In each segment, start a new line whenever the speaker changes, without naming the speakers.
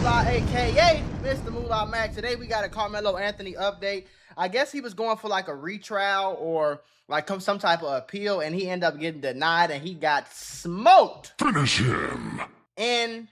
Mula, aka Mr. Mula Max. Today we got a Karmelo Anthony update. I guess he was going for like a retrial or like some type of appeal, and he ended up getting denied, and he got smoked.
Finish him
in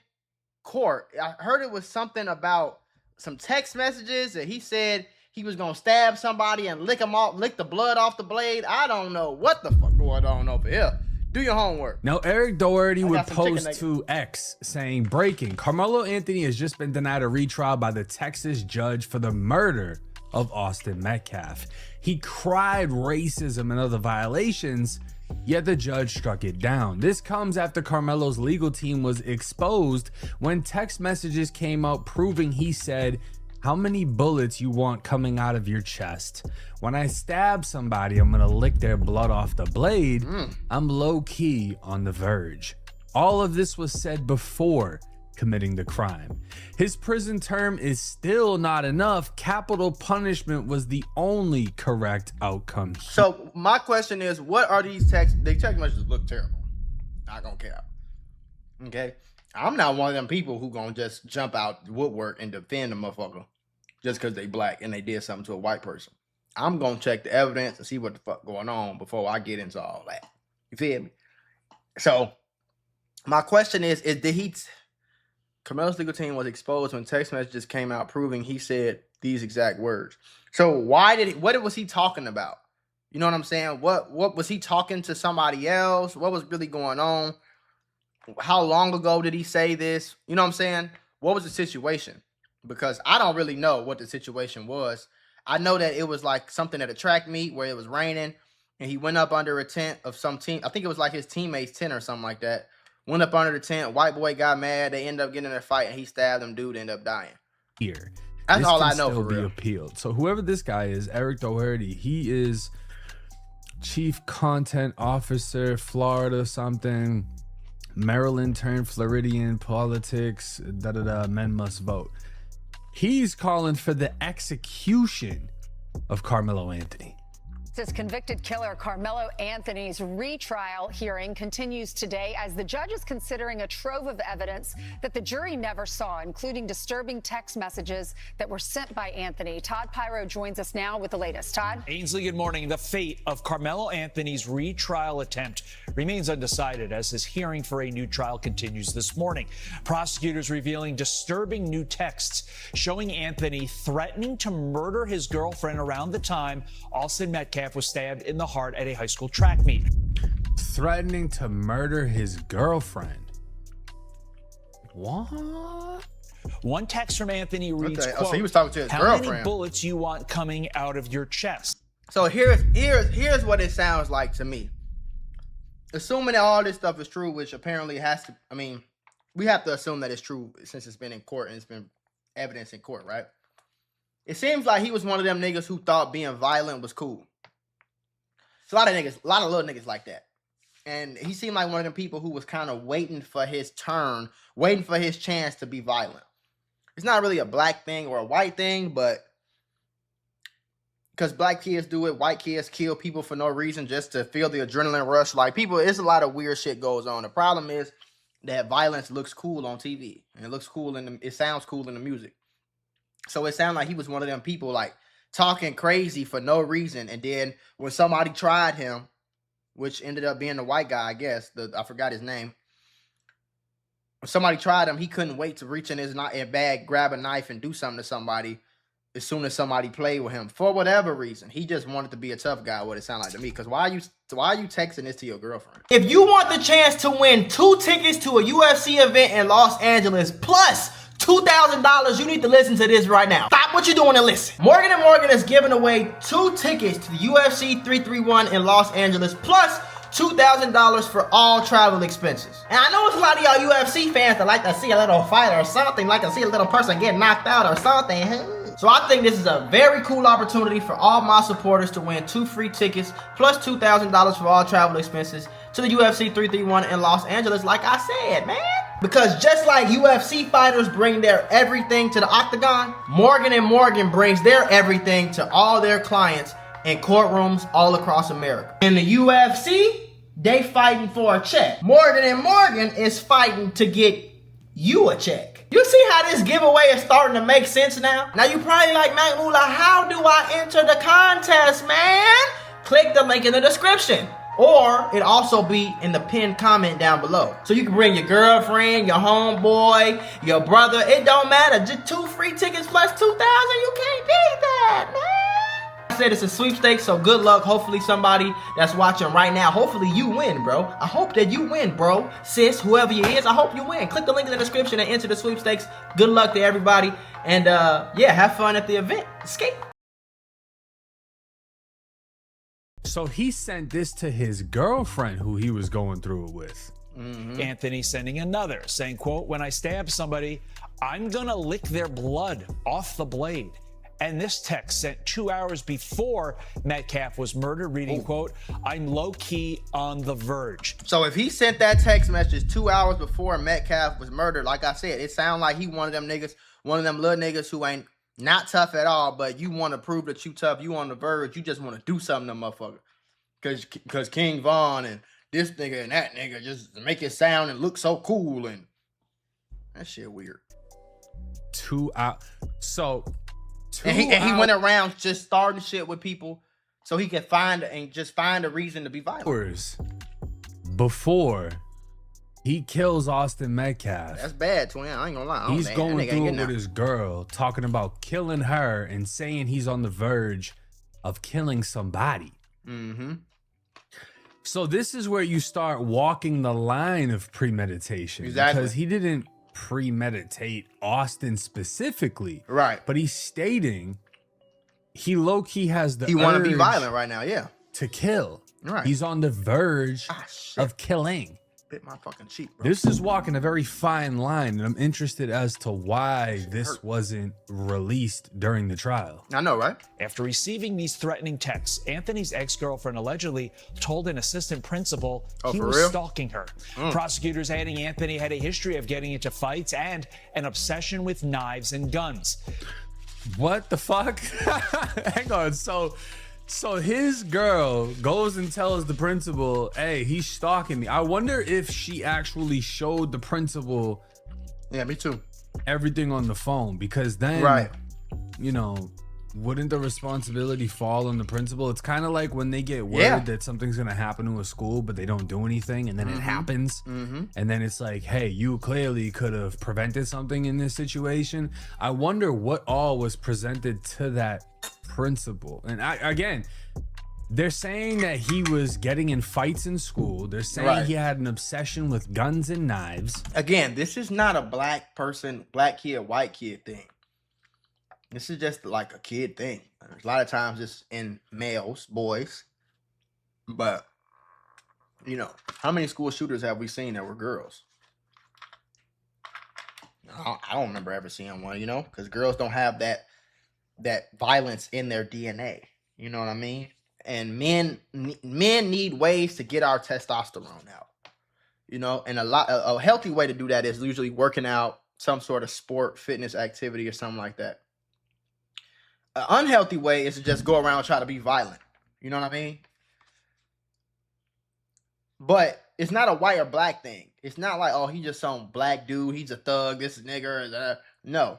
court. I heard it was something about some text messages that he said he was gonna stab somebody and lick the blood off the blade. I don't know what the fuck going on over here. Do your homework.
Now, Eric Doherty would post to X saying, breaking, Karmelo Anthony has just been denied a retrial by the Texas judge for the murder of Austin Metcalf. He cried racism and other violations, yet the judge struck it down. This comes after Karmelo's legal team was exposed when text messages came out proving he said, "How many bullets you want coming out of your chest? When I stab somebody, I'm gonna lick their blood off the blade. I'm low-key on the verge." All of this was said before committing the crime. His prison term is still not enough. Capital punishment was the only correct outcome.
So my question is, what are these text? The text messages look terrible. Not gonna care. Okay, I'm not one of them people who gonna just jump out the woodwork and defend a motherfucker just because they black and they did something to a white person. I'm gonna check the evidence and see what the fuck going on before I get into all that. You feel me? So my question is did Karmelo's legal team was exposed when text messages came out proving he said these exact words. So what was he talking about? You know what I'm saying? What was he talking to somebody else? What was really going on? How long ago did he say this? You know what I'm saying? What was the situation? Because I don't really know what the situation was. I know that it was like something at a track meet where it was raining and he went up under a tent of some team. I think it was like his teammate's tent or something like that. Went up under the tent. White boy got mad. They ended up getting in a fight and he stabbed them. Dude ended up dying.
Here,
that's all I know for real.
Appealed. So whoever this guy is, Eric Doherty, he is chief content officer, Florida something, Maryland turned Floridian politics, men must vote. He's calling for the execution of Karmelo Anthony.
This convicted killer Karmelo Anthony's retrial hearing continues today as the judge is considering a trove of evidence that the jury never saw, including disturbing text messages that were sent by Anthony. Todd Pyro joins us now with the latest. Todd?
Ainsley, good morning. The fate of Karmelo Anthony's retrial attempt remains undecided as his hearing for a new trial continues this morning. Prosecutors revealing disturbing new texts showing Anthony threatening to murder his girlfriend around the time Austin Metcalf was stabbed in the heart at a high school track meet.
Threatening to murder his girlfriend. What?
One text from Anthony reads,
okay.
quote,
so he was talking to his
"How
girlfriend.
many bullets you want coming out of your chest?"
So here's what it sounds like to me. Assuming that all this stuff is true, which apparently has to, I mean, we have to assume that it's true since it's been in court and it's been evidence in court, right? It seems like he was one of them niggas who thought being violent was cool. It's a lot of little niggas like that. And he seemed like one of them people who was kind of waiting for his turn, waiting for his chance to be violent. It's not really a black thing or a white thing, but because black kids do it, white kids kill people for no reason just to feel the adrenaline rush. Like people, it's a lot of weird shit goes on. The problem is that violence looks cool on TV and it looks cool it sounds cool in the music. So it sounded like he was one of them people like talking crazy for no reason. And then when somebody tried him, which ended up being the white guy, I guess, I forgot his name. When somebody tried him, he couldn't wait to reach in his bag, grab a knife and do something to somebody as soon as somebody played with him. For whatever reason, he just wanted to be a tough guy, what it sounded like to me. Because why are you texting this to your girlfriend? If you want the chance to win 2 tickets to a UFC event in Los Angeles, plus $2,000, you need to listen to this right now. Stop what you're doing and listen. Morgan & Morgan is giving away 2 tickets to the UFC 331 in Los Angeles, plus $2,000 for all travel expenses. And I know it's a lot of y'all UFC fans that like to see a little fight or something, like to see a little person get knocked out or something. So I think this is a very cool opportunity for all my supporters to win 2 free tickets, plus $2,000 for all travel expenses to the UFC 331 in Los Angeles, like I said, man. Because just like UFC fighters bring their everything to the octagon, Morgan & Morgan brings their everything to all their clients in courtrooms all across America. In the UFC, they fighting for a check. Morgan & Morgan is fighting to get you a check. You see how this giveaway is starting to make sense now? Now you probably like, Mac Mula, how do I enter the contest, man? Click the link in the description. Or it also be in the pinned comment down below. So you can bring your girlfriend, your homeboy, your brother. It don't matter. Just 2 free tickets plus 2,000. You can't beat that, man. I said it's a sweepstakes, so good luck. Hopefully somebody that's watching right now, hopefully you win, bro. I hope that you win, bro. Sis, whoever you is, I hope you win. Click the link in the description and enter the sweepstakes. Good luck to everybody. And yeah, have fun at the event. Escape.
So he sent this to his girlfriend who he was going through it with.
Anthony sending another, saying, quote, when I stab somebody, I'm gonna lick their blood off the blade. And this text sent 2 hours before Metcalf was murdered, reading, quote, I'm low-key on the verge.
So if he sent that text message 2 hours before Metcalf was murdered, like I said, it sounds like he one of them niggas, one of them little niggas who ain't not tough at all, but you want to prove that you tough, you on the verge, you just want to do something to motherfucker. Cause King Von and this nigga and that nigga just make it sound and look so cool, and that shit weird.
2 hours. So
And he went around just starting shit with people so he could find a reason to be violent.
Hours before he kills Austin Metcalf.
That's bad, twin. I ain't gonna lie.
He's going through it with his girl, talking about killing her and saying he's on the verge of killing somebody. So this is where you start walking the line of premeditation.
Exactly.
Because he didn't premeditate Austin specifically.
Right.
But he's stating he low-key has the
He want to be
urge
violent right now, yeah.
to kill.
Right.
He's on the verge
Shit.
of killing.
Bit my fucking cheek, bro.
This is walking a very fine line, and I'm interested as to why this wasn't released during the trial.
I know, right?
After receiving these threatening texts, Anthony's ex-girlfriend allegedly told an assistant principal he
for
was
real?
stalking her. Prosecutors adding Anthony had a history of getting into fights and an obsession with knives and guns.
What the fuck? Hang on. So his girl goes and tells the principal, hey, he's stalking me. I wonder if she actually showed the principal
Yeah, me too.
everything on the phone, because then, you know, wouldn't the responsibility fall on the principal? It's kind of like when they get word that something's going to happen to a school, but they don't do anything, and then it happens. And then it's like, hey, you clearly could have prevented something in this situation. I wonder what all was presented to that principal. And again, they're saying that he was getting in fights in school. They're saying he had an obsession with guns and knives.
Again, this is not a black person, black kid, white kid thing. This is just like a kid thing. A lot of times it's in males, boys. But, you know, how many school shooters have we seen that were girls? I don't remember ever seeing one, you know, because girls don't have that violence in their DNA. You know what I mean? And men need ways to get our testosterone out. You know, and a healthy way to do that is usually working out, some sort of sport, fitness activity, or something like that. An unhealthy way is to just go around and try to be violent. You know what I mean? But it's not a white or black thing. It's not like, oh, he just some black dude, he's a thug, this nigga. No.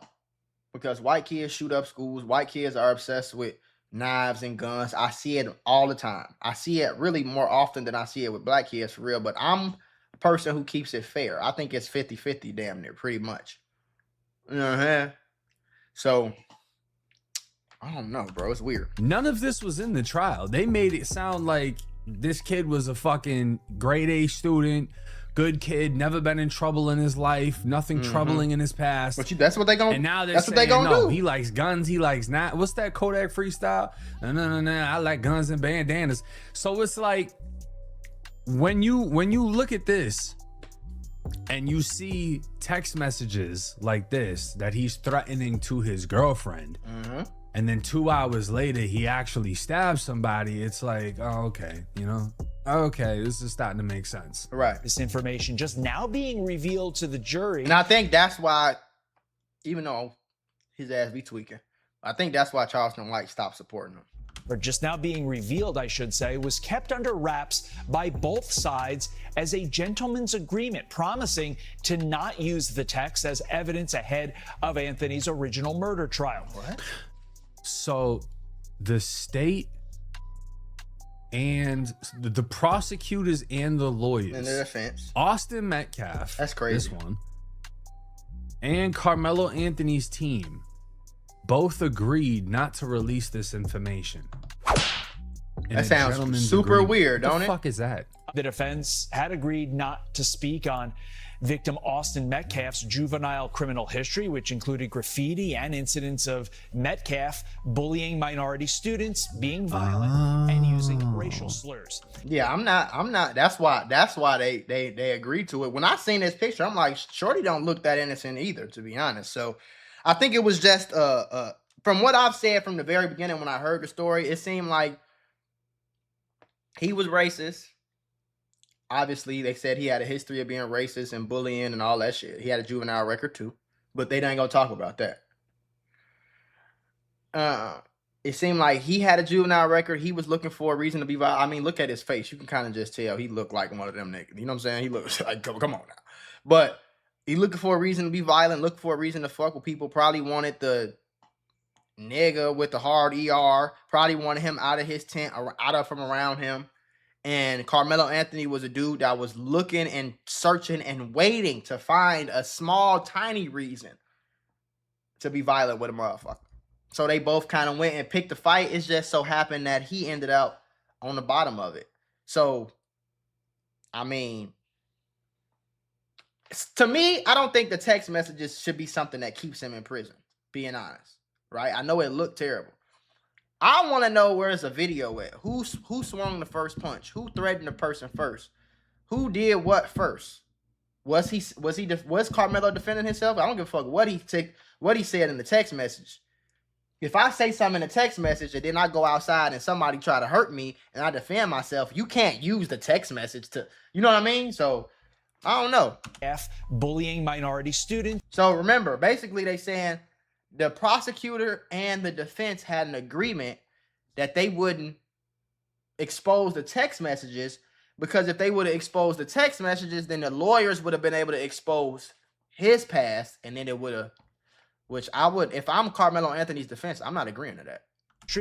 Because white kids shoot up schools. White kids are obsessed with knives and guns. I see it all the time. I see it really more often than I see it with black kids, for real. But I'm a person who keeps it fair. I think it's 50-50 damn near, pretty much. You know what I'm saying? So, I don't know, bro. It's weird.
None of this was in the trial. They made it sound like this kid was a fucking grade A student, good kid, never been in trouble in his life, nothing troubling in his past.
But that's what they gonna.
And now they're
that's
saying,
what they gonna do.
He likes guns. He likes not. What's that Kodak freestyle? No. I like guns and bandanas. So it's like when you look at this and you see text messages like this that he's threatening to his girlfriend, and then 2 hours later he actually stabs somebody, it's like, oh, okay, you know, okay, this is starting to make sense.
Right.
This information just now being revealed to the jury.
And I think that's why, even though his ass be tweaking, I think that's why Charleston White stopped supporting him.
or just now being revealed, I should say, was kept under wraps by both sides as a gentleman's agreement, promising to not use the text as evidence ahead of Anthony's original murder trial.
What?
So the state and the prosecutors and the lawyers
In their defense.
Austin Metcalf,
That's crazy.
this one, and Carmelo Anthony's team both agreed not to release this information.
That sounds super weird, don't it?
What the fuck is that?
The defense had agreed not to speak on victim Austin Metcalf's juvenile criminal history, which included graffiti and incidents of Metcalf bullying minority students, being violent, and using racial slurs.
Yeah, I'm not. That's why they agreed to it. When I seen this picture, I'm like, Shorty don't look that innocent either, to be honest. So I think it was just from what I've said from the very beginning when I heard the story, it seemed like he was racist. Obviously, they said he had a history of being racist and bullying and all that shit. He had a juvenile record too, but they ain't gonna talk about that. It seemed like he had a juvenile record. He was looking for a reason to be violent. I mean, look at his face. You can kind of just tell he looked like one of them niggas. You know what I'm saying? He looks like, come on now. But he looking for a reason to be violent, looking for a reason to fuck with people. Probably wanted the nigga with the hard ER. Probably wanted him out of his tent, from around him. And Carmelo Anthony was a dude that was looking and searching and waiting to find a small, tiny reason to be violent with a motherfucker. So they both kind of went and picked a fight. It just so happened that he ended up on the bottom of it. So, I mean, to me, I don't think the text messages should be something that keeps him in prison, being honest, right? I know it looked terrible. I want to know where's the video at. Who swung the first punch? Who threatened the person first? Who did what first? Was Carmelo defending himself? I don't give a fuck what he said in the text message. If I say something in the text message and then I go outside and somebody try to hurt me and I defend myself, you can't use the text message to, you know what I mean? So I don't know.
Bullying minority students.
So remember, basically they saying the prosecutor and the defense had an agreement that they wouldn't expose the text messages, because if they would have exposed the text messages, then the lawyers would have been able to expose his past, and then it would have, which I would, if I'm Carmelo Anthony's defense, I'm not agreeing to that.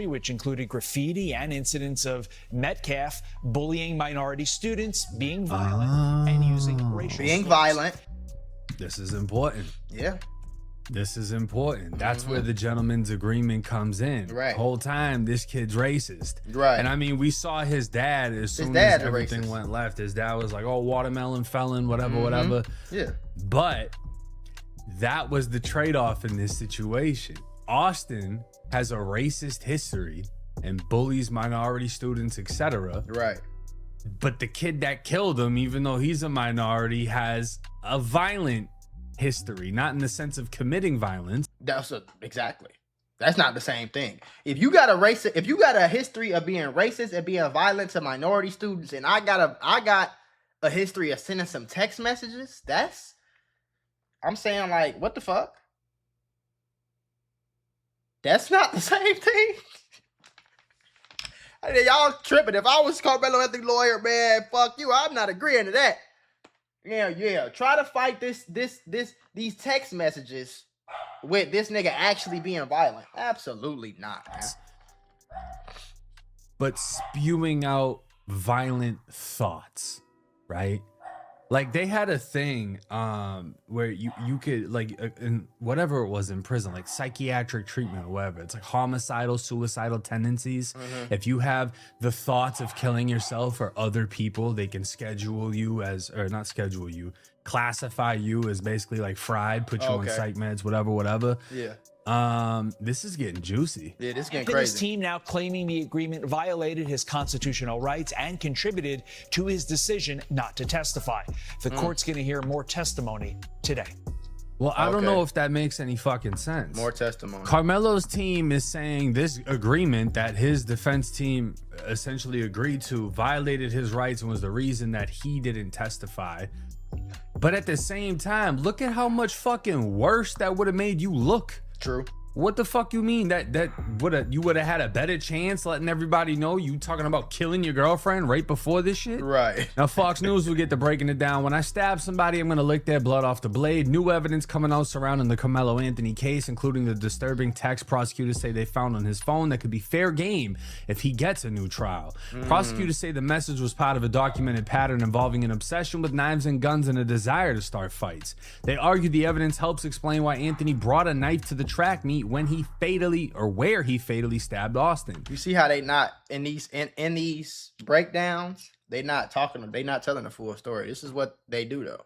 Which included graffiti and incidents of Metcalf bullying minority students, being violent, and using racial slurs.
Being violent.
This is important.
Yeah.
This is important. That's where the gentleman's agreement comes in.
Right.
The whole time, this kid's racist.
Right.
And I mean, we saw his dad as soon as everything
racist.
went left. His dad was like, oh, watermelon felon, whatever.
Yeah.
But that was the trade-off in this situation. Austin has a racist history and bullies minority students, etc.
Right.
But the kid that killed him, even though he's a minority, has a violent history, not in the sense of committing violence.
Exactly. That's not the same thing. If you got a history of being racist and being violent to minority students, and I got a history of sending some text messages, I'm saying, like, what the fuck? That's not the same thing. I mean, y'all tripping. If I was Carmelo Anthony lawyer, man, fuck you. I'm not agreeing to that. Yeah. Try to fight these text messages with this nigga actually being violent. Absolutely not, man.
But spewing out violent thoughts, right? Like they had a thing where you could, like, in whatever it was in prison, like psychiatric treatment or whatever. It's like homicidal, suicidal tendencies. If you have the thoughts of killing yourself or other people, they can schedule you as, or not schedule you, classify you as basically like fried, put you on psych meds, whatever.
Yeah.
This is getting juicy.
Yeah, this is getting
His
crazy.
team now claiming the agreement violated his constitutional rights and contributed to his decision not to testify. The court's going to hear more testimony today.
Well, I don't know if that makes any fucking sense.
More testimony.
Carmelo's team is saying this agreement that his defense team essentially agreed to violated his rights and was the reason that he didn't testify. But at the same time, look at how much fucking worse that would have made you look.
True.
What the fuck you mean that you would have had a better chance letting everybody know you talking about killing your girlfriend right before this shit?
Right.
Now Fox News will get to breaking it down. When I stab somebody, I'm gonna lick their blood off the blade. New evidence coming out surrounding the Karmelo Anthony case, including the disturbing text prosecutors say they found on his phone that could be fair game if he gets a new trial. Prosecutors say the message was part of a documented pattern involving an obsession with knives and guns and a desire to start fights. They argue the evidence helps explain why Anthony brought a knife to the track meet when he where he fatally stabbed Austin.
You see how they not in these breakdowns, they not telling the full story. This is what they do though.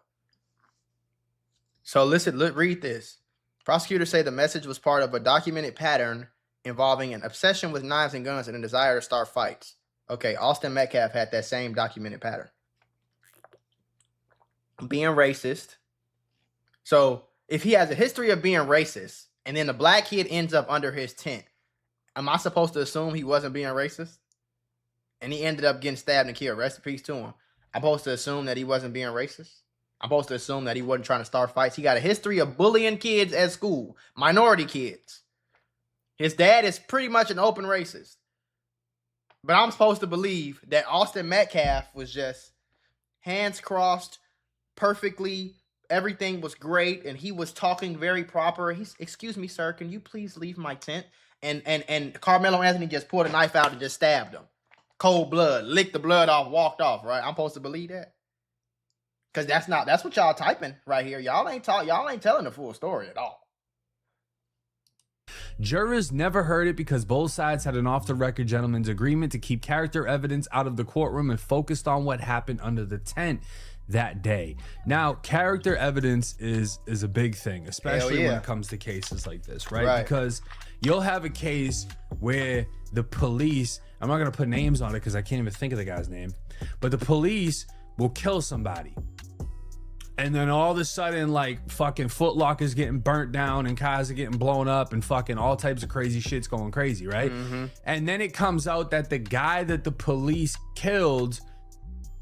So listen, read this. Prosecutors say the message was part of a documented pattern involving an obsession with knives and guns and a desire to start fights. Okay, Austin Metcalf had that same documented pattern. Being racist. So if he has a history of being racist, and then the black kid ends up under his tent, am I supposed to assume he wasn't being racist? And he ended up getting stabbed and killed. Rest in peace to him. I'm supposed to assume that he wasn't being racist? I'm supposed to assume that he wasn't trying to start fights? He got a history of bullying kids at school. Minority kids. His dad is pretty much an open racist. But I'm supposed to believe that Austin Metcalf was just hands crossed, perfectly. Everything was great, and he was talking very proper. Excuse me, sir, can you please leave my tent? And Karmelo Anthony just pulled a knife out and just stabbed him. Cold blood, licked the blood off, walked off, right? I'm supposed to believe that? Because that's what y'all typing right here. Y'all ain't telling the full story at all.
Jurors never heard it because both sides had an off-the-record gentleman's agreement to keep character evidence out of the courtroom and focused on what happened under the tent that day. Now, character evidence is a big thing, especially when it comes to cases like this, right? Because you'll have a case where the police, I'm not going to put names on it because I can't even think of the guy's name, but the police will kill somebody. And then all of a sudden, like, fucking Foot Locker's getting burnt down and cars are getting blown up and fucking all types of crazy shit's going crazy, right? And then it comes out that the guy that the police killed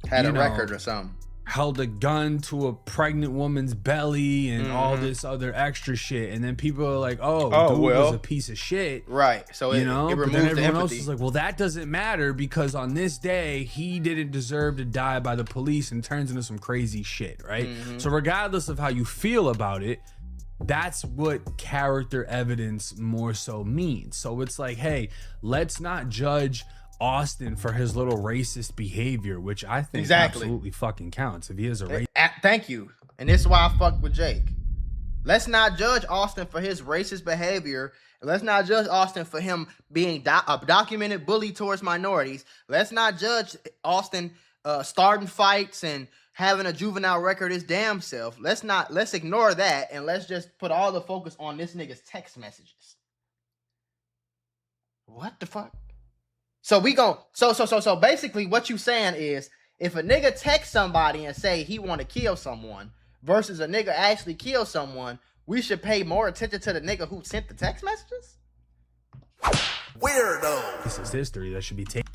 had a record or something.
Held a gun to a pregnant woman's belly and all this other extra shit. And then people are like, dude was a piece of shit.
Right. So it removes
but then everyone
the
else
empathy.
is like, well, that doesn't matter because on this day, he didn't deserve to die by the police, and turns into some crazy shit, right? So regardless of how you feel about it, that's what character evidence more so means. So it's like, hey, let's not judge Austin for his little racist behavior, which I think absolutely fucking counts if he is a racist.
Thank you. And this is why I fuck with Jake. Let's not judge Austin for his racist behavior. Let's not judge Austin for him being a documented bully towards minorities. Let's not judge Austin starting fights and having a juvenile record his damn self. Let's ignore that, and let's just put all the focus on this nigga's text messages. What the fuck? So so basically what you saying is, if a nigga text somebody and say he want to kill someone versus a nigga actually kill someone, we should pay more attention to the nigga who sent the text messages? Weirdo.
This is history that should be taken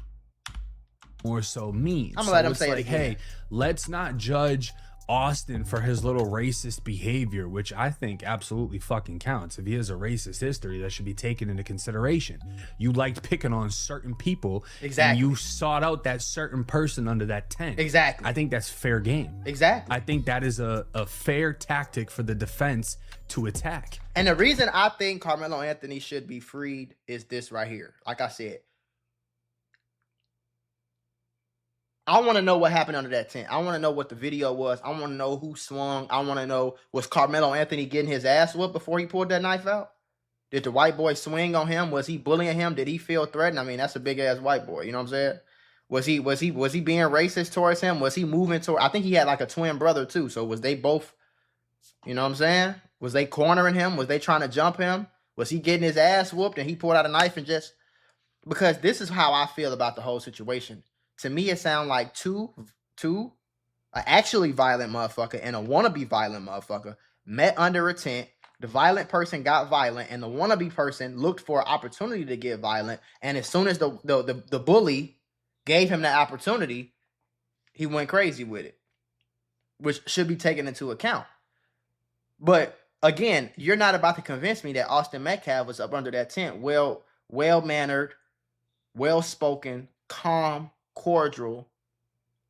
more so means.
I'm gonna let him say it again.
Hey, let's not judge Austin for his little racist behavior, which I think absolutely fucking counts. If he has a racist history, that should be taken into consideration. You liked picking on certain people.
Exactly.
And you sought out that certain person under that tent.
Exactly.
I think that's fair game.
Exactly.
I think that is a fair tactic for the defense to attack.
And the reason I think Karmelo Anthony should be freed is this right here. Like I said, I want to know what happened under that tent. I want to know what the video was. I want to know who swung. I want to know, was Karmelo Anthony getting his ass whooped before he pulled that knife out? Did the white boy swing on him? Was he bullying him? Did he feel threatened? I mean, that's a big ass white boy. You know what I'm saying? Was he being racist towards him? Was he moving toward? I think he had like a twin brother too. So was they both? You know what I'm saying? Was they cornering him? Was they trying to jump him? Was he getting his ass whooped and he pulled out a knife and just? Because this is how I feel about the whole situation. To me, it sounds like two, an actually violent motherfucker and a wannabe violent motherfucker met under a tent. The violent person got violent, and the wannabe person looked for an opportunity to get violent. And as soon as the bully gave him that opportunity, he went crazy with it, which should be taken into account. But again, you're not about to convince me that Austin Metcalf was up under that tent, well-mannered, well-spoken, calm, cordial,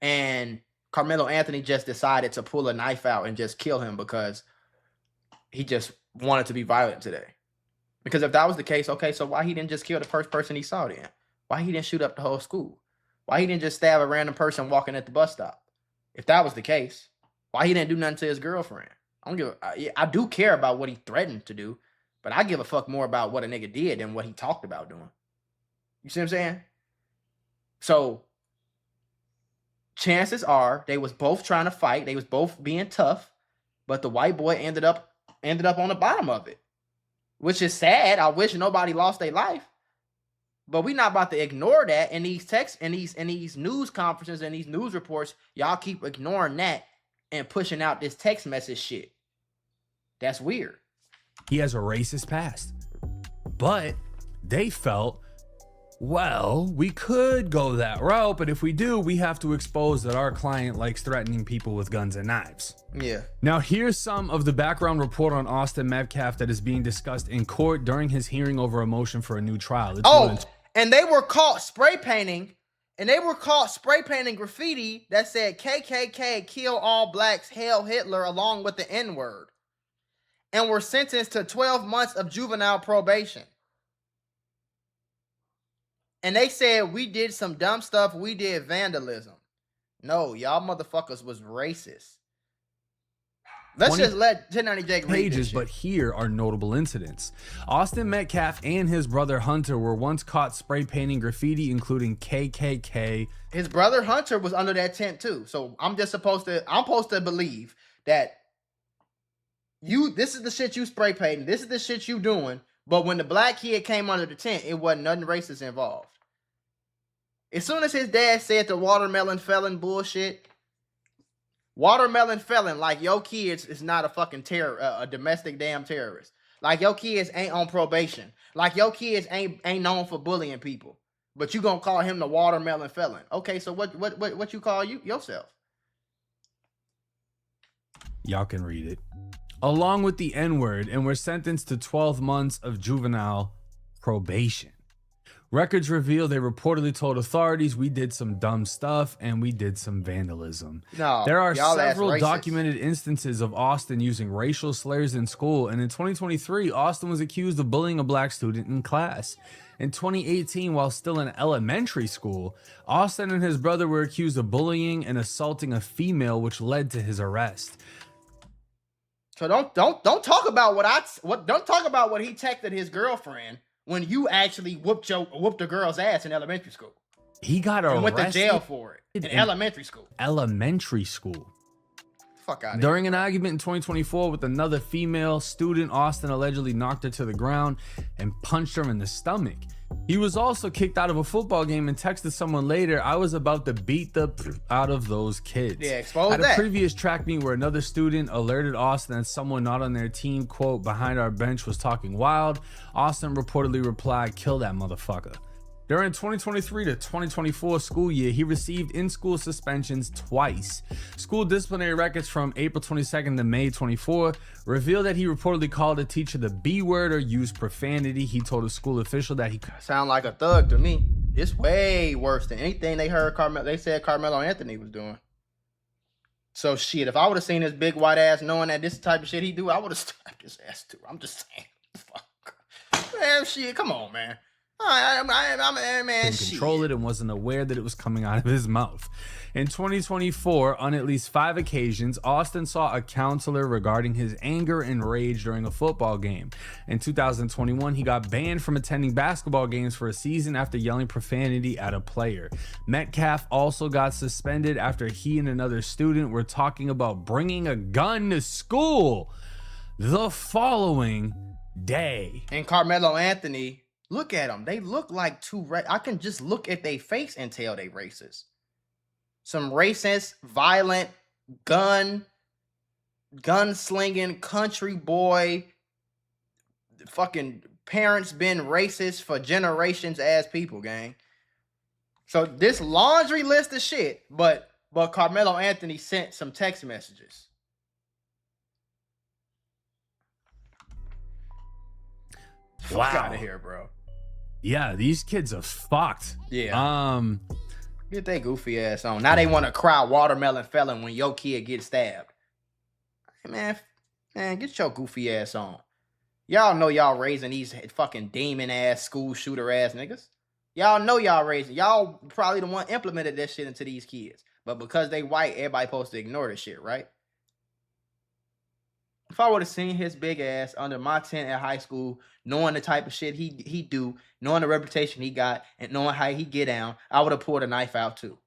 and Karmelo Anthony just decided to pull a knife out and just kill him because he just wanted to be violent today. Because if that was the case, okay, so why he didn't just kill the first person he saw then? Why he didn't shoot up the whole school? Why he didn't just stab a random person walking at the bus stop? If that was the case, why he didn't do nothing to his girlfriend? I do care about what he threatened to do, but I give a fuck more about what a nigga did than what he talked about doing. You see what I'm saying? So chances are they was both trying to fight. They was both being tough, but the white boy ended up on the bottom of it, which is sad. I wish nobody lost their life, but we're not about to ignore that in these texts and these news conferences and these news reports. Y'all keep ignoring that and pushing out this text message shit. That's weird.
He has a racist past, but they felt, well, we could go that route, but if we do, we have to expose that our client likes threatening people with guns and knives.
Yeah.
Now, here's some of the background report on Austin Metcalf that is being discussed in court during his hearing over a motion for a new trial.
And they were caught spray painting, graffiti that said KKK, kill all blacks, hail Hitler, along with the N-word, and were sentenced to 12 months of juvenile probation. And they said we did some dumb stuff. We did vandalism. No, y'all motherfuckers was racist. Let's just let 1090 Jake read this shit.
But here are notable incidents. Austin Metcalf and his brother Hunter were once caught spray painting graffiti, including KKK.
His brother Hunter was under that tent too. So I'm supposed to believe that this is the shit you spray painting. This is the shit you doing. But when the black kid came under the tent, it wasn't nothing racist involved. As soon as his dad said the watermelon felon bullshit, watermelon felon, like your kids is not a fucking a domestic damn terrorist. Like your kids ain't on probation. Like your kids ain't known for bullying people. But you gonna call him the watermelon felon. Okay, so what you call yourself?
Y'all can read it. Along with the N-word, and were sentenced to 12 months of juvenile probation. Records reveal they reportedly told authorities, we did some dumb stuff and we did some vandalism.
No,
there are several documented instances of Austin using racial slurs in school, and in 2023, Austin was accused of bullying a black student in class. In 2018, while still in elementary school, Austin and his brother were accused of bullying and assaulting a female, which led to his arrest.
So don't talk about don't talk about what he texted his girlfriend when you actually whooped the girl's ass in elementary school.
He got arrested and
went to jail for it in elementary school.
Elementary school.
Fuck out of
During an argument in 2024 with another female student, Austin allegedly knocked her to the ground and punched her in the stomach. He was also kicked out of a football game and texted someone later, I was about to beat the out of those kids.
Yeah, expose
At
that.
a previous track meet where another student alerted Austin that someone not on their team, quote, behind our bench was talking wild, Austin reportedly replied, kill that motherfucker. During 2023 to 2024 school year, he received in-school suspensions twice. School disciplinary records from April 22nd to May 24 reveal that he reportedly called a teacher the B word or used profanity. He told a school official that he
sound like a thug to me. It's way worse than anything they said Karmelo Anthony was doing. So shit, if I would have seen his big white ass knowing that this type of shit he do, I would have slapped his ass too. I'm just saying. Fuck. Man, shit, come on, man.
Man, control it and wasn't aware that it was coming out of his mouth. In 2024, on at least 5 occasions, Austin saw a counselor regarding his anger and rage during a football game. In 2021, he got banned from attending basketball games for a season after yelling profanity at a player. Metcalf also got suspended after he and another student were talking about bringing a gun to school the following day.
And Karmelo Anthony, look at them. They look like I can just look at their face and tell they racist. Some racist, violent, gun-slinging, country boy, fucking parents been racist for generations as people, gang. So this laundry list of shit, but Karmelo Anthony sent some text messages. Fuck out of here, bro.
Yeah, these kids are fucked.
Yeah. Get that goofy ass on. Now they want to cry watermelon felon when your kid gets stabbed. Hey, man, get your goofy ass on. Y'all know y'all raising these fucking demon ass school shooter ass niggas. Y'all know y'all raising. Y'all probably the one implemented that shit into these kids. But because they white, everybody supposed to ignore this shit, right? If I would have seen his big ass under my tent at high school, knowing the type of shit he do, knowing the reputation he got, and knowing how he get down, I would have pulled a knife out too.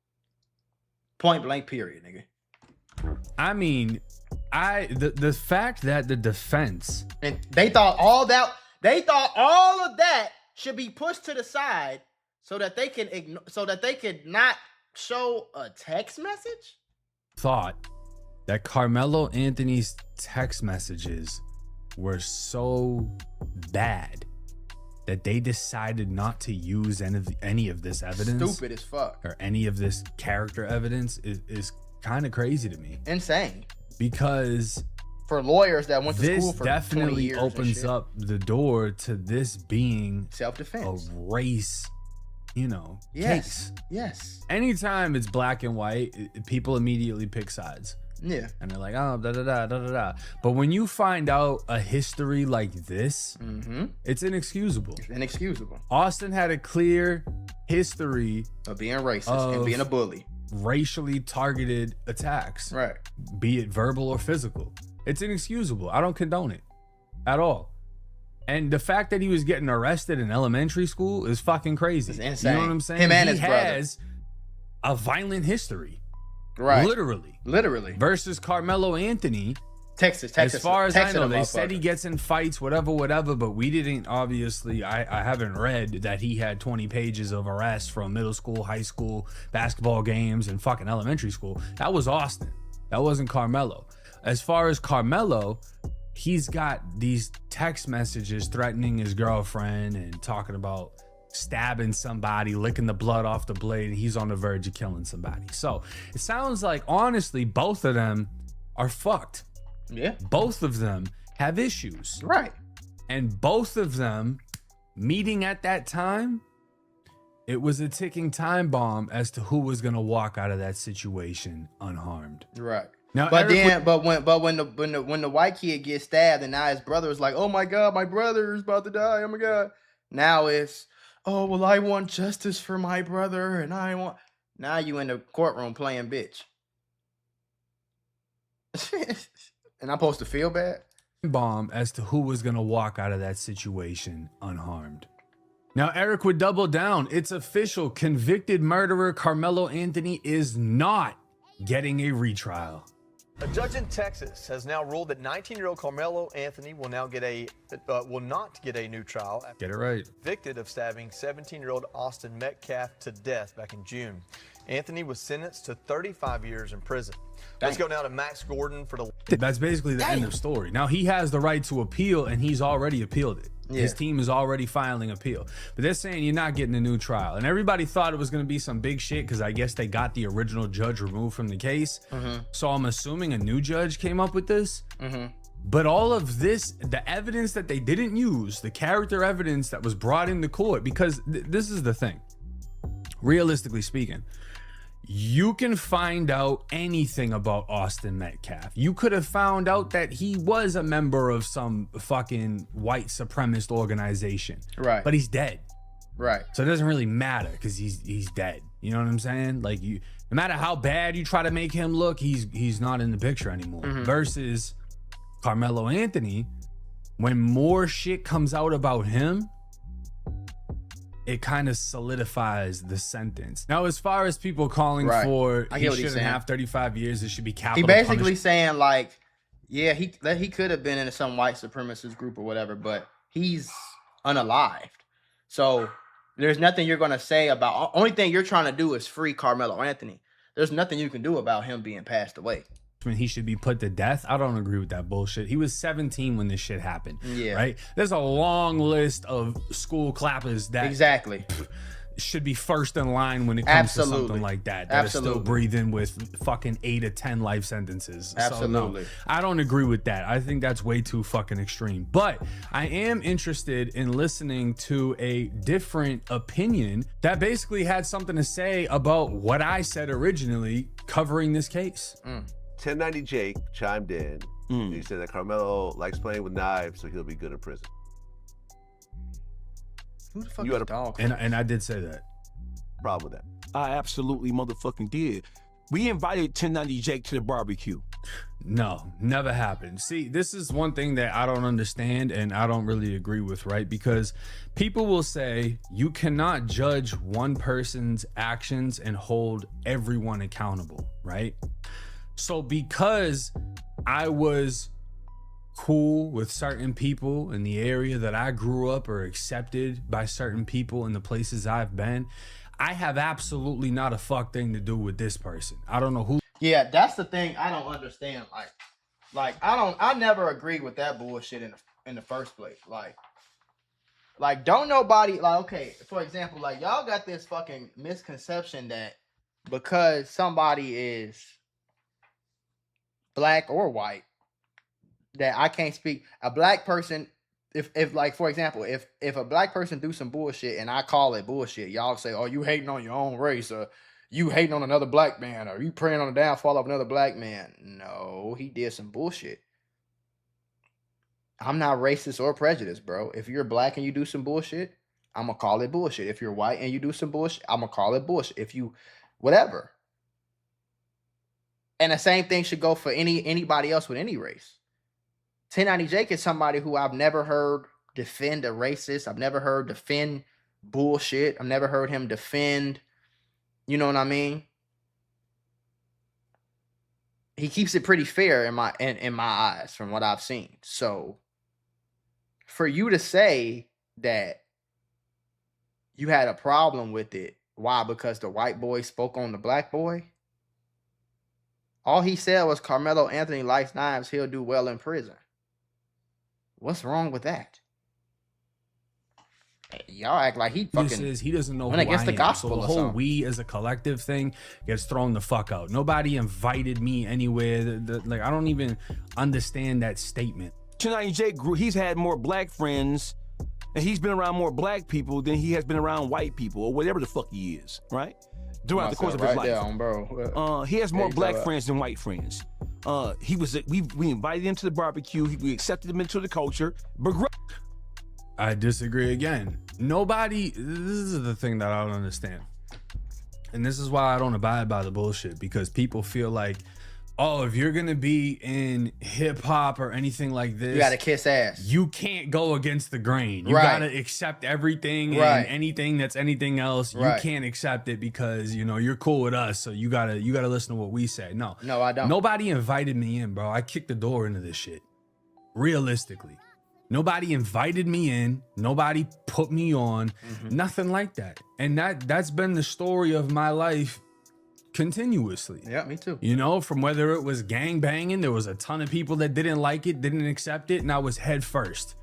Point blank, period, nigga.
I mean, the fact that the defense
and they thought all of that should be pushed to the side so that they can ignore, so that they could not show a text message.
Thought that Carmelo Anthony's text messages were so bad that they decided not to use any of this evidence.
Stupid as fuck.
Or any of this character evidence is kind of crazy to me.
Insane.
Because
for lawyers that went to school for 20
definitely
years
opens up the door to this being
self-defense,
a race, case.
Yes.
Anytime it's black and white, people immediately pick sides.
Yeah.
And they're like, oh, da da da da da da. But when you find out a history like this, it's inexcusable.
It's inexcusable.
Austin had a clear history
of being racist and being a bully.
Racially targeted attacks.
Right.
Be it verbal or physical. It's inexcusable. I don't condone it at all. And the fact that he was getting arrested in elementary school is fucking crazy.
It's insane.
You know what I'm saying?
Him and
he
his brother
has a violent history.
Right.
Literally. Versus Carmelo Anthony.
Texas.
As far as I know, they said he gets in fights, whatever, but we didn't, obviously, I haven't read that he had 20 pages of arrests from middle school, high school, basketball games, and fucking elementary school. That was Austin. That wasn't Carmelo. As far as Carmelo, he's got these text messages threatening his girlfriend and talking about stabbing somebody, licking the blood off the blade, and he's on the verge of killing somebody. So it sounds like, honestly, both of them are fucked.
Yeah.
Both of them have issues.
Right.
And both of them meeting at that time, it was a ticking time bomb as to who was going to walk out of that situation unharmed.
Right.
Now,
but when the white kid gets stabbed and now his brother is like, oh my God, my brother is about to die. Oh my God. Now it's, oh, well, I want justice for my brother and now you in the courtroom playing bitch. And I'm supposed to feel bad?
Bomb as to who was going to walk out of that situation unharmed. Now, Eric would double down. It's official. Convicted murderer Carmelo Anthony is not getting a retrial.
A judge in Texas has now ruled that 19-year-old Karmelo Anthony will not get a new trial.
Get it right.
Convicted of stabbing 17-year-old Austin Metcalf to death back in June. Anthony was sentenced to 35 years in prison. Let's go now to Max Gordon for the...
That's basically the end of story. Now, he has the right to appeal, and he's already appealed it. Yeah. His team is already filing appeal. But they're saying you're not getting a new trial. And everybody thought it was going to be some big shit because I guess they got the original judge removed from the case. So I'm assuming a new judge came up with this. But all of this, the evidence that they didn't use, the character evidence that was brought into court, because this is the thing. Realistically speaking, you can find out anything about Austin Metcalf. You could have found out that he was a member of some fucking white supremacist organization.
Right.
But he's dead.
Right.
So it doesn't really matter because he's dead. You know what I'm saying? Like, no matter how bad you try to make him look, he's not in the picture anymore. Versus Carmelo Anthony, when more shit comes out about him, it kind of solidifies the sentence. Now, as far as people calling for he shouldn't have 35 years, it should be capital
punishment. He basically saying like, yeah, he could have been in some white supremacist group or whatever, but he's unalived. So there's nothing you're going to say about, only thing you're trying to do is free Carmelo Anthony. There's nothing you can do about him being passed away.
He should be put to death. I don't agree with that bullshit. He was 17 when this shit happened. Yeah. Right? There's a long list of school clappers that should be first in line when it comes to something like that. That is still breathing with fucking 8 or 10 life sentences.
Absolutely.
So, no, I don't agree with that. I think that's way too fucking extreme. But I am interested in listening to a different opinion that basically had something to say about what I said originally covering this case.
1090 Jake chimed in. He said that Karmelo likes playing with knives, so he'll be good in prison.
Who the fuck
You
is
had a
dog?
And I did say that.
problem with that?
I absolutely motherfucking did. We invited 1090 Jake to the barbecue.
No, never happened. See, this is one thing that I don't understand and I don't really agree with, right? Because people will say you cannot judge one person's actions and hold everyone accountable, right? So because I was cool with certain people in the area that I grew up or accepted by certain people in the places I've been, I have absolutely not a fuck thing to do with this person. I don't know who.
Yeah, that's the thing I don't understand. Like I never agree with that bullshit in the first place. Like don't nobody, like, okay, for example, like y'all got this fucking misconception that because somebody is black or white, that I can't speak. A black person, if like, for example, if a black person do some bullshit and I call it bullshit, y'all say, oh, you hating on your own race, or you hating on another black man, or you praying on the downfall of another black man. No, he did some bullshit. I'm not racist or prejudiced, bro. If you're black and you do some bullshit, I'm gonna call it bullshit. If you're white and you do some bullshit, I'm gonna call it bullshit. If you, whatever. And the same thing should go for anybody else with any race. 1090 Jake is somebody who I've never heard defend a racist. I've never heard defend bullshit. I've never heard him defend, you know what I mean? He keeps it pretty fair in my eyes from what I've seen. So for you to say that you had a problem with it, why? Because the white boy spoke on the black boy? All he said was Karmelo Anthony likes knives, he'll do well in prison. What's wrong with that? Y'all act like he fucking
he doesn't know
went
who
against
I
the
am.
gospel
So the
or
whole
something.
we as a collective thing gets thrown the fuck out. Nobody invited me anywhere. Like, I don't even understand that statement.
1090 Jake he's had more black friends and he's been around more black people than he has been around white people or whatever the fuck he is, right? Throughout the course of his life.
There, bro.
He has more black friends than white friends. We invited him to the barbecue. We accepted him into the culture.
I disagree again. Nobody, this is the thing that I don't understand. And this is why I don't abide by the bullshit, because people feel like, oh, if you're gonna be in hip hop or anything like this,
You gotta kiss ass.
you can't go against the grain. You
Right.
gotta accept everything,
Right.
and anything that's anything else,
Right.
you can't accept it because, you know, you're cool with us, so you gotta listen to what we say. No,
No, I don't.
Nobody invited me in, bro. I kicked the door into this shit. Realistically, nobody invited me in. Nobody put me on. Nothing like that. And that's been the story of my life continuously.
Yeah, me too.
You know, from whether it was gang banging, there was a ton of people that didn't like it, didn't accept it, and I was head first.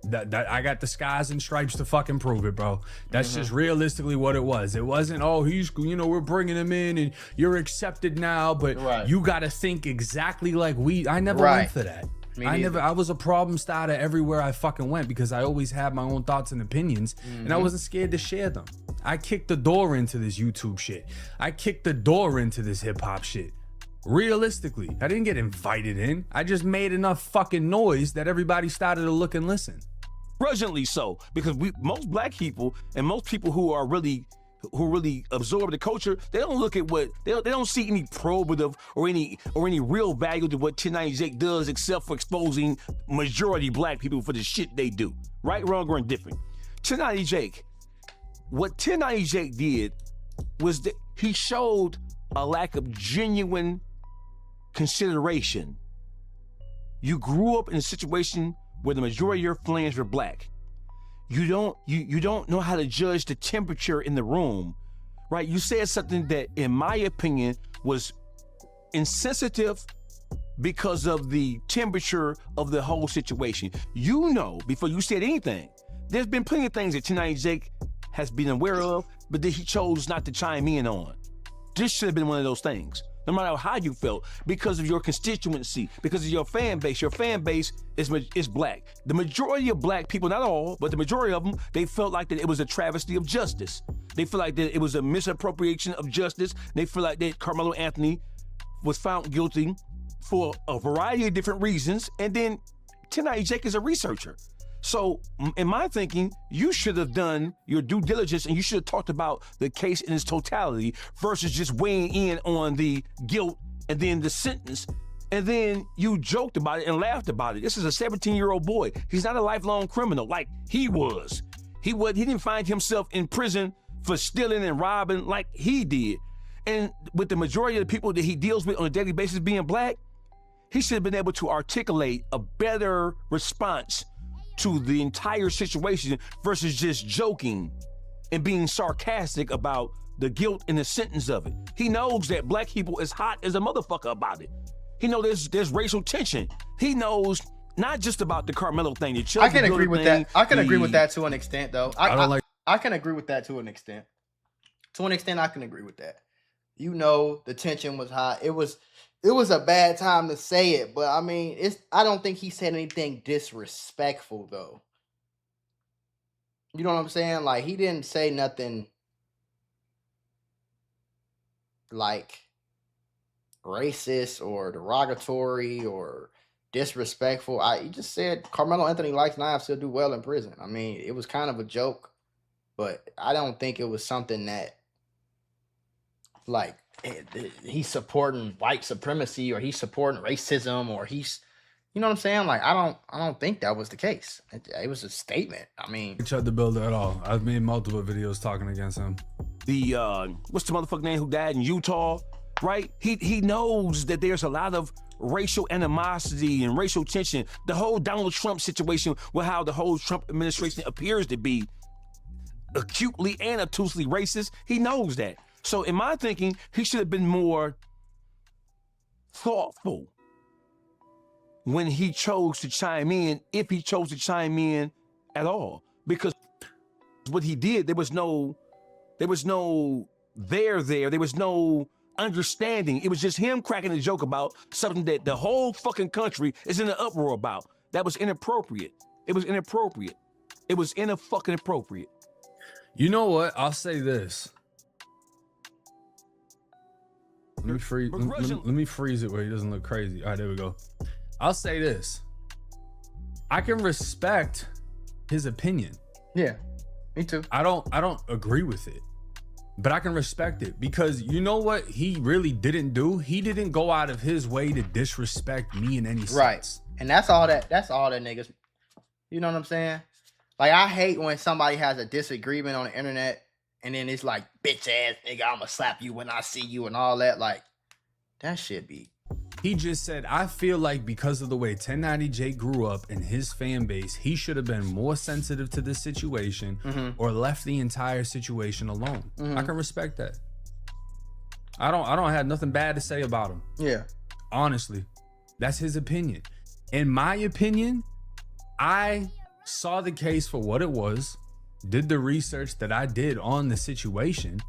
That I got the scars and stripes to fucking prove it, bro. That's just realistically what it was. It wasn't, oh, he's, you know, we're bringing him in and you're accepted now, but
Right.
you got to think exactly like I never
Right.
went for that.
Me neither.
I was a problem starter everywhere I fucking went because I always had my own thoughts and opinions, and I wasn't scared to share them. I kicked the door into this YouTube shit. I kicked the door into this hip hop shit. Realistically, I didn't get invited in. I just made enough fucking noise that everybody started to look and listen.
Grudgingly so, because most black people and most people who really absorb the culture, they don't look at what they don't see any probative or any real value to what 1090 Jake does, except for exposing majority black people for the shit they do. Right, wrong, or indifferent. 1090 Jake, what 1090 Jake did was that he showed a lack of genuine consideration. You grew up in a situation where the majority of your friends were black. You don't know how to judge the temperature in the room, right? You said something that, in my opinion, was insensitive because of the temperature of the whole situation. You know, before you said anything, there's been plenty of things that 1090 Jake has been aware of, but that he chose not to chime in on. This should have been one of those things. No matter how you felt, because of your constituency, because of your fan base. Your fan base is black. The majority of black people, not all, but the majority of them, they felt like that it was a travesty of justice. They feel like that it was a misappropriation of justice. They feel like that Karmelo Anthony was found guilty for a variety of different reasons. And then tonight, Jake is a researcher. So in my thinking, you should have done your due diligence and you should have talked about the case in its totality versus just weighing in on the guilt and then the sentence. And then you joked about it and laughed about it. This is a 17-year-old boy. He's not a lifelong criminal like he was. He didn't find himself in prison for stealing and robbing like he did. And with the majority of the people that he deals with on a daily basis being black, he should have been able to articulate a better response to the entire situation versus just joking and being sarcastic about the guilt and the sentence of it. He knows that black people is hot as a motherfucker about it. He knows there's racial tension. He knows not just about the Karmelo thing.
I can agree with that. I can agree with that to an extent, though. I can agree with that to an extent. To an extent, I can agree with that. You know, the tension was high. It was a bad time to say it, but I mean, I don't think he said anything disrespectful though. You know what I'm saying? Like, he didn't say nothing like racist or derogatory or disrespectful. He just said Karmelo Anthony likes knives, he'll do well in prison. I mean, it was kind of a joke, but I don't think it was something that like he's supporting white supremacy or he's supporting racism or he's, you know what I'm saying? Like, I don't think that was the case. It was a statement. I mean,
Chud the Builder at all. I've made multiple videos talking against him.
The what's the motherfucker name who died in Utah, right? He knows that there's a lot of racial animosity and racial tension. The whole Donald Trump situation with how the whole Trump administration appears to be acutely and obtusely racist. He knows that. So in my thinking, he should have been more thoughtful when he chose to chime in, if he chose to chime in at all. Because what he did, there was no understanding. It was just him cracking a joke about something that the whole fucking country is in an uproar about. That was inappropriate. It was inappropriate. It was fucking appropriate.
You know what? I'll say this. Let me freeze it where he doesn't look crazy. All right, there we go. I'll say this. I can respect his opinion.
Yeah, me too.
I don't agree with it, but I can respect it because you know what he really didn't do? He didn't go out of his way to disrespect me in any sense.
Right. And that's all that niggas, you know what I'm saying? Like, I hate when somebody has a disagreement on the internet and then it's like, bitch ass nigga, I'ma slap you when I see you and all that. Like, that shit be.
He just said, I feel like because of the way 1090 Jake grew up and his fan base, he should have been more sensitive to this situation or left the entire situation alone. I can respect that. I don't have nothing bad to say about him.
Yeah.
Honestly, that's his opinion. In my opinion, I saw the case for what it was, did the research that I did on the situation.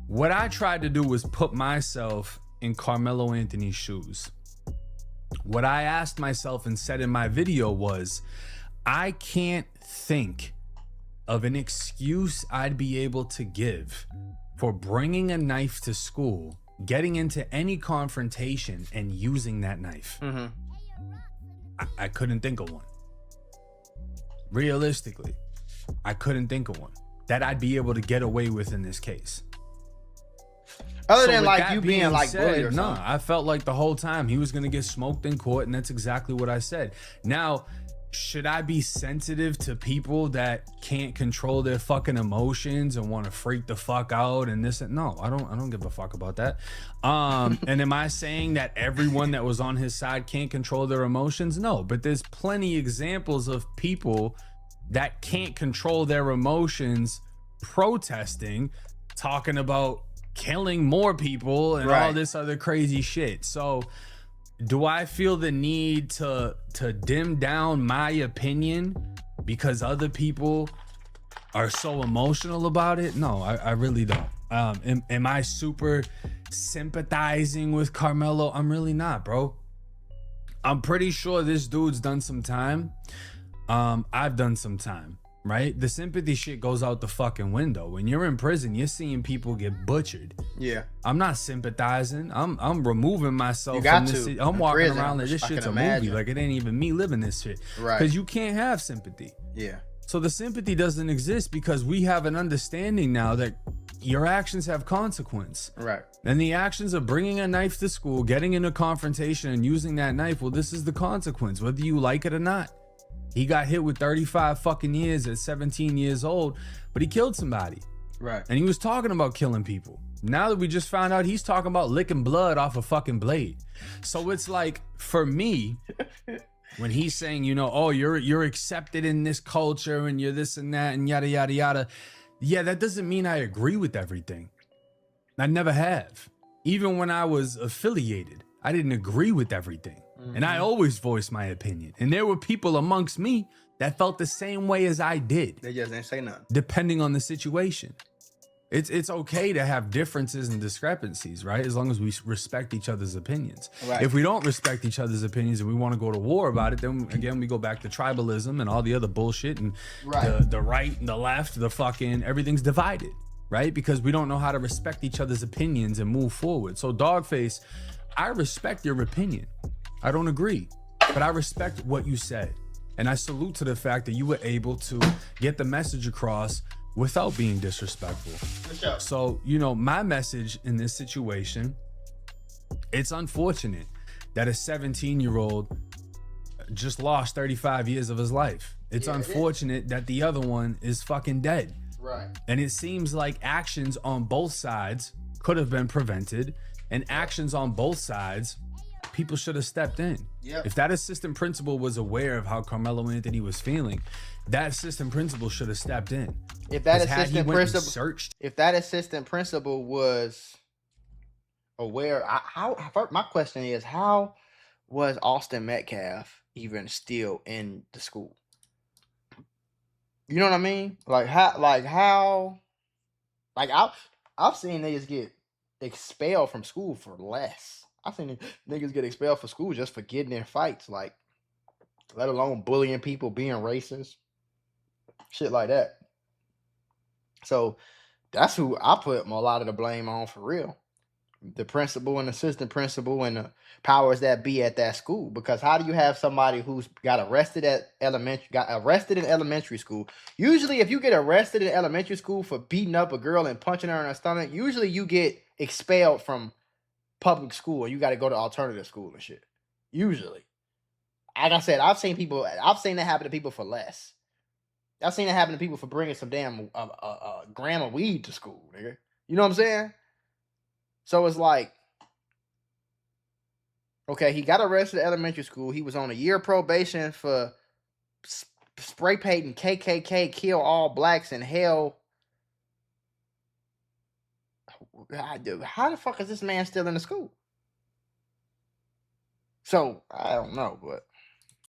What I tried to do was put myself in Karmelo Anthony's shoes. What I asked myself and said in my video was, I can't think of an excuse I'd be able to give for bringing a knife to school, getting into any confrontation and using that knife. I couldn't think of one. Realistically, I couldn't think of one that I'd be able to get away with in this case.
Other than like you being like bullied or something.
No, I felt like the whole time he was gonna get smoked in court, and that's exactly what I said. Now, should I be sensitive to people that can't control their fucking emotions and want to freak the fuck out and this and no, I don't give a fuck about that. And am I saying that everyone that was on his side can't control their emotions? No, but there's plenty examples of people that can't control their emotions protesting, talking about killing more people and all this other crazy shit. So do I feel the need to dim down my opinion because other people are so emotional about it. No, I really don't. Am I super sympathizing with Karmelo? I'm really not, bro. I'm pretty sure this dude's done some time. I've done some time, right? The sympathy shit goes out the fucking window. When you're in prison, you're seeing people get butchered.
Yeah.
I'm not sympathizing. I'm removing myself
You got
from this.
to.
I'm
In
walking
prison,
around like this
I
shit's
can
a movie.
imagine.
Like it ain't even me living this shit.
Right.
Because you can't have sympathy.
Yeah.
So the sympathy doesn't exist because we have an understanding now that your actions have consequence.
Right.
And the actions of bringing a knife to school, getting in a confrontation and using that knife, well, this is the consequence, whether you like it or not. He got hit with 35 fucking years at 17 years old, but he killed somebody.
Right.
And he was talking about killing people. Now that we just found out he's talking about licking blood off a fucking blade. So it's like, for me, when he's saying, you know, oh, you're accepted in this culture and you're this and that and yada, yada, yada. Yeah, that doesn't mean I agree with everything. I never have. Even when I was affiliated, I didn't agree with everything. And I always voiced my opinion. And there were people amongst me that felt the same way as I did.
They just didn't say nothing.
Depending on the situation. It's okay to have differences and discrepancies, right? As long as we respect each other's opinions.
Right.
If we don't respect each other's opinions and we want to go to war about it, then again, we go back to tribalism and all the other bullshit and
Right.
the right and the left, the fucking, everything's divided, right? Because we don't know how to respect each other's opinions and move forward. So Dogface, I respect your opinion. I don't agree, but I respect what you said. And I salute to the fact that you were able to get the message across without being disrespectful.
For sure.
So, you know, my message in this situation, it's unfortunate that a 17-year-old just lost 35 years of his life. It's
Yeah, it is.
unfortunate that the other one is fucking dead.
Right.
And it seems like actions on both sides could have been prevented, and actions on both sides, people should have stepped in.
Yep.
If that assistant principal was aware of how Karmelo Anthony was feeling, that assistant principal should have stepped in.
If that
'Cause had he
assistant
went and
principal,
searched,
if that assistant principal was aware, my question is, how was Austin Metcalf even still in the school? You know what I mean? I've seen niggas get expelled from school for less. I've seen niggas get expelled from school just for getting in fights, like, let alone bullying people, being racist, shit like that. So that's who I put a lot of the blame on, for real. The principal and assistant principal and the powers that be at that school. Because how do you have somebody who's got arrested in elementary school? Usually if you get arrested in elementary school for beating up a girl and punching her in her stomach, usually you get expelled from public school and you got to go to alternative school and shit. Usually. Like I said, I've seen that happen to people for less. I've seen it happen to people for bringing some damn gram of weed to school, nigga. You know what I'm saying? So it's like, okay, he got arrested at elementary school. He was on a year probation for spray painting KKK, kill all blacks in hell. How the fuck is this man still in the school? So I don't know, but